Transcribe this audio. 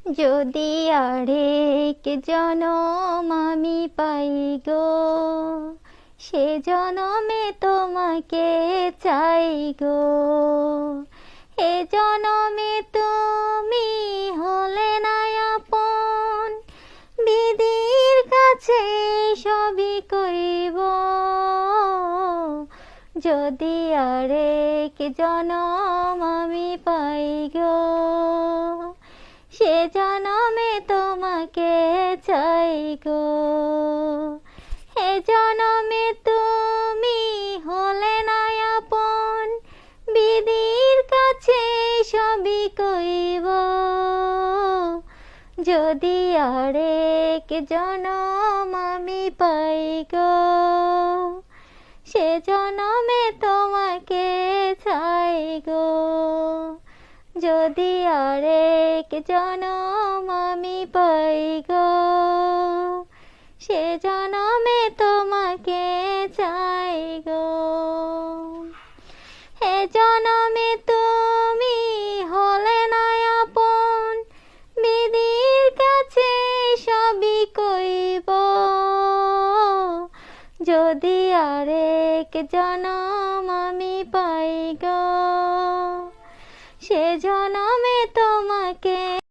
যদি আরেক জনম আমি পাই গো, সে জনমে তোমাকে চাই গো। এ জনমে তুমি হলে না আপন, বিধির কাছে সবই কইব। যদি আরেক জনম আমি পাই গো, সে জনমে তোমাকে চাই গো। হে জনমে তুমি হলে না আপন, বিধির কাছে সবই কইব। যদি আরেক জনম আমি পাই গো, সে জনমে তোমাকে চাই গো। যদি আরেক জনম আমি পাই গো, সে জনমে তোমাকে চাই গো। হে জনমে তুমি হলে না আপন, বিধির কাছে সবই কইব। যদি আরেক জনম আমি পাই গো, সে জনমে তোমাকে